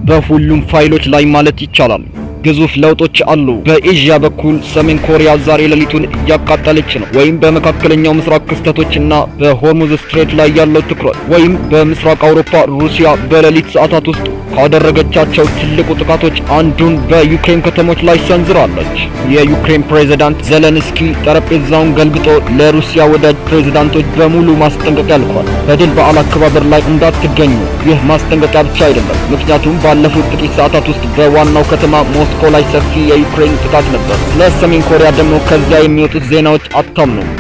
በሁሉም ፋይሎች ላይ ማለት ይቻላል ግዙፍ ለውጦች አሉ። በኤዥያ በኩል ሰሜን ኮሪያ ዛሬ ሌሊቱን እያቃጠለች ነው። ወይም በመካከለኛው ምስራቅ ክስተቶችና በሆርሙዝ ስትሬት ላይ ያለው ትኩረት ወይም በምስራቅ አውሮፓ ሩሲያ በሌሊት ሰዓታት ውስጥ ካደረገቻቸው ትልቁ ጥቃቶች አንዱን በዩክሬን ከተሞች ላይ ሰንዝራለች። የዩክሬን ፕሬዝዳንት ዜሌንስኪ ጠረጴዛውን ገልብጦ ለሩሲያ ወዳጅ ፕሬዝዳንቶች በሙሉ ማስጠንቀቂያ ልኳል። በድል በዓል አከባበር ላይ እንዳትገኙ። ይህ ማስጠንቀቂያ ብቻ አይደለም፣ ምክንያቱም ባለፉት ጥቂት ሰዓታት ውስጥ በዋናው ከተማ ሞስኮ ላይ ሰፊ የዩክሬን ጥቃት ነበር። ለሰሜን ኮሪያ ደግሞ ከዚያ የሚወጡት ዜናዎች አታምኑም።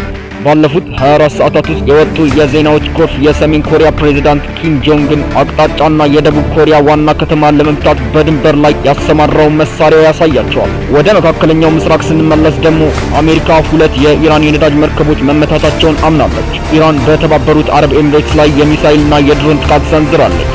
ባለፉት 24 ሰዓታት ውስጥ የወጡ የዜናዎች ጎርፍ የሰሜን ኮሪያ ፕሬዝዳንት ኪም ጆንግን አቅጣጫና የደቡብ ኮሪያ ዋና ከተማን ለመምታት በድንበር ላይ ያሰማራውን መሳሪያ ያሳያቸዋል። ወደ መካከለኛው ምስራቅ ስንመለስ ደግሞ አሜሪካ 2 የኢራን የነዳጅ መርከቦች መመታታቸውን አምናለች። ኢራን በተባበሩት አረብ ኤሚሬትስ ላይ የሚሳኤልና የድሮን ጥቃት ሰንዝራለች።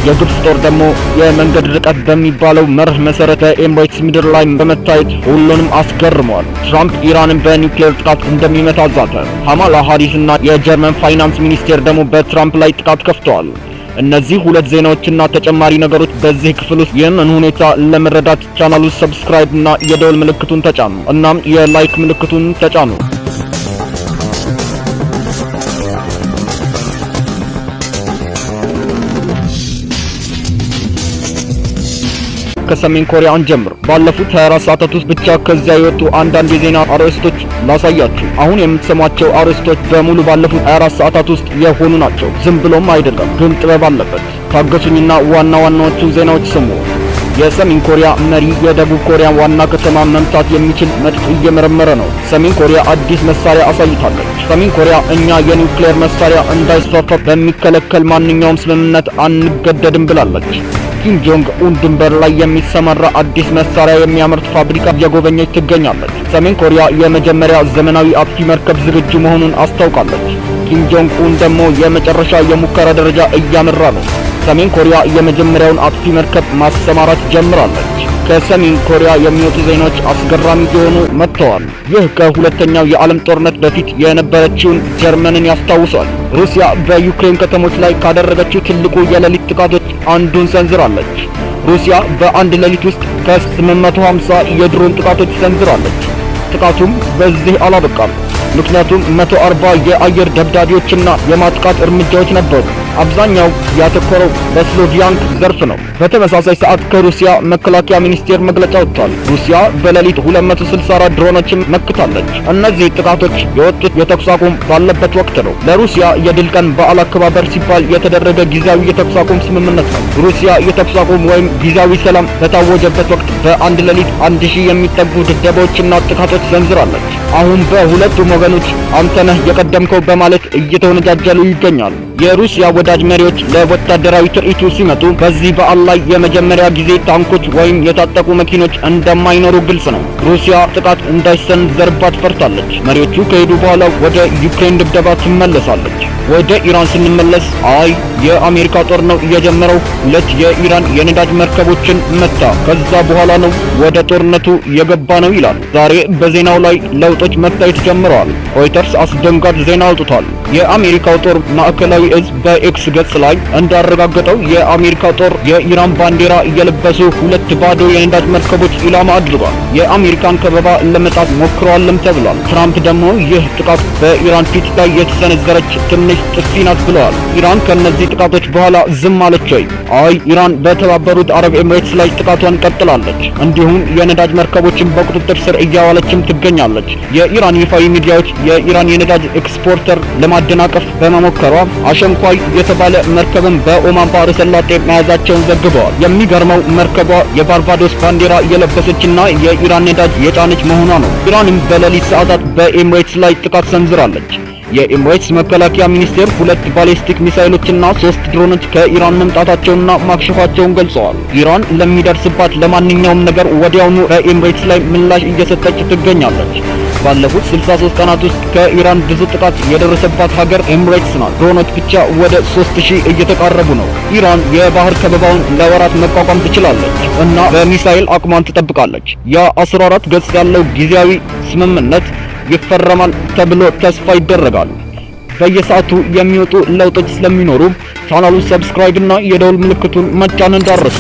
የግብጽ ጦር ደግሞ የመንገድ ርቀት በሚባለው መርህ መሰረት በኤሚሬትስ ምድር ላይ በመታየት ሁሉንም አስገርመዋል። ትራምፕ ኢራንን በኒውክሌር ጥቃት እንደሚመታ ዛተ። ካማላ ሃሪስና የጀርመን ፋይናንስ ሚኒስቴር ደግሞ በትራምፕ ላይ ጥቃት ከፍተዋል። እነዚህ ሁለት ዜናዎችና ተጨማሪ ነገሮች በዚህ ክፍል ውስጥ ይህንን ሁኔታ ለመረዳት ቻናሉን ሰብስክራይብ እና የደወል ምልክቱን ተጫኑ። እናም የላይክ ምልክቱን ተጫኑ። ከሰሜን ኮሪያ እንጀምር። ባለፉት 24 ሰዓታት ውስጥ ብቻ ከዚያ የወጡ አንዳንድ የዜና አርዕስቶች ላሳያችሁ። አሁን የምትሰሟቸው አርዕስቶች በሙሉ ባለፉት 24 ሰዓታት ውስጥ የሆኑ ናቸው። ዝም ብሎም አይደለም፣ ግን ጥበብ አለበት። ታገሱኝና ዋና ዋናዎቹ ዜናዎች ስሙ። የሰሜን ኮሪያ መሪ የደቡብ ኮሪያ ዋና ከተማ መምታት የሚችል መድፍ እየመረመረ ነው። ሰሜን ኮሪያ አዲስ መሳሪያ አሳይታለች። ሰሜን ኮሪያ እኛ የኒውክሌር መሳሪያ እንዳይስፋፋ በሚከለከል ማንኛውም ስምምነት አንገደድም ብላለች። ኪም ጆንግ ኡን ድንበር ላይ የሚሰማራ አዲስ መሳሪያ የሚያመርት ፋብሪካ እየጎበኘች ትገኛለች። ሰሜን ኮሪያ የመጀመሪያ ዘመናዊ አጥፊ መርከብ ዝግጁ መሆኑን አስታውቃለች። ኪም ጆንግ ኡን ደግሞ የመጨረሻ የሙከራ ደረጃ እያመራ ነው። ሰሜን ኮሪያ የመጀመሪያውን አጥፊ መርከብ ማሰማራት ጀምራለች። ከሰሜን ኮሪያ የሚወጡ ዜናዎች አስገራሚ የሆኑ መጥተዋል። ይህ ከሁለተኛው የዓለም ጦርነት በፊት የነበረችውን ጀርመንን ያስታውሳል። ሩሲያ በዩክሬን ከተሞች ላይ ካደረገችው ትልቁ የሌሊት ጥቃቶች አንዱን ሰንዝራለች። ሩሲያ በአንድ ሌሊት ውስጥ ከ850 የድሮን ጥቃቶች ሰንዝራለች። ጥቃቱም በዚህ አላበቃም፣ ምክንያቱም 140 የአየር ደብዳቤዎችና የማጥቃት እርምጃዎች ነበሩ። አብዛኛው ያተኮረው በስሎቪያንክ ዘርፍ ነው። በተመሳሳይ ሰዓት ከሩሲያ መከላከያ ሚኒስቴር መግለጫ ወጥቷል። ሩሲያ በሌሊት 264 ድሮኖችን መክታለች። እነዚህ ጥቃቶች የወጡት የተኩስ አቁም ባለበት ወቅት ነው። ለሩሲያ የድል ቀን በዓል አከባበር ሲባል የተደረገ ጊዜያዊ የተኩስ አቁም ስምምነት ነው። ሩሲያ የተኩስ አቁም ወይም ጊዜያዊ ሰላም በታወጀበት ወቅት በአንድ ሌሊት 1000 የሚጠጉ ድብደባዎችና ጥቃቶች ሰንዝራለች። አሁን በሁለቱም ወገኖች አንተነህ የቀደምከው በማለት እየተወነጃጀሉ ይገኛሉ። የሩሲያ ወዳጅ መሪዎች ለወታደራዊ ትርኢቱ ሲመጡ በዚህ በዓል ላይ የመጀመሪያ ጊዜ ታንኮች ወይም የታጠቁ መኪኖች እንደማይኖሩ ግልጽ ነው። ሩሲያ ጥቃት እንዳይሰነዘርባት ፈርታለች። መሪዎቹ ከሄዱ በኋላ ወደ ዩክሬን ድብደባ ትመለሳለች። ወደ ኢራን ስንመለስ የአሜሪካ ጦር ነው የጀመረው። 2 የኢራን የነዳጅ መርከቦችን መታ። ከዛ በኋላ ነው ወደ ጦርነቱ የገባ ነው ይላል። ዛሬ በዜናው ላይ ለውጦች መታየት ጀምረዋል። ሮይተርስ አስደንጋጭ ዜና አውጥቷል። የአሜሪካው ጦር ማዕከላዊ እዝ በኤክስ ገጽ ላይ እንዳረጋገጠው የአሜሪካ ጦር የኢራን ባንዲራ የለበሱ 2 ባዶ የነዳጅ መርከቦች ኢላማ አድርጓል። የአሜሪካን ከበባ ለመጣት ሞክረዋልም ተብሏል። ትራምፕ ደግሞ ይህ ጥቃት በኢራን ፊት ላይ የተሰነዘረች ትንሽ ጥፊ ናት ብለዋል። ኢራን ከነዚህ ጥቃቶች በኋላ ዝም አለች ወይ? ኢራን በተባበሩት አረብ ኤሚሬትስ ላይ ጥቃቷን ቀጥላለች። እንዲሁም የነዳጅ መርከቦችን በቁጥጥር ስር እያዋለችም ትገኛለች። የኢራን ይፋዊ ሚዲያዎች የኢራን የነዳጅ ኤክስፖርተር ለማደናቀፍ በመሞከሯ አሸንኳይ የተባለ መርከብን በኦማን ባህረ ሰላጤ መያዛቸውን ዘግበዋል። የሚገርመው መርከቧ የባርባዶስ ባንዲራ የለበሰችና የኢራን ነዳጅ የጫነች መሆኗ ነው። ኢራንም በሌሊት ሰዓታት በኤሚሬትስ ላይ ጥቃት ሰንዝራለች። የኤሚሬትስ መከላከያ ሚኒስቴር 2 ባሊስቲክ ሚሳይሎችና 3 ድሮኖች ከኢራን መምጣታቸውንና ማክሸፋቸውን ገልጸዋል። ኢራን ለሚደርስባት ለማንኛውም ነገር ወዲያውኑ በኤሚሬትስ ላይ ምላሽ እየሰጠች ትገኛለች። ባለፉት 63 ቀናት ውስጥ ከኢራን ብዙ ጥቃት የደረሰባት ሀገር ኤሚሬትስ ናት። ድሮኖች ብቻ ወደ 3000 እየተቃረቡ ነው። ኢራን የባህር ከበባውን ለወራት መቋቋም ትችላለች እና በሚሳኤል አቅሟን ትጠብቃለች። የ14 ገጽ ያለው ጊዜያዊ ስምምነት ይፈረማል ተብሎ ተስፋ ይደረጋል። በየሰዓቱ የሚወጡ ለውጦች ስለሚኖሩ ቻናሉን ሰብስክራይብ እና የደወል ምልክቱን መጫን እንዳትረሱ።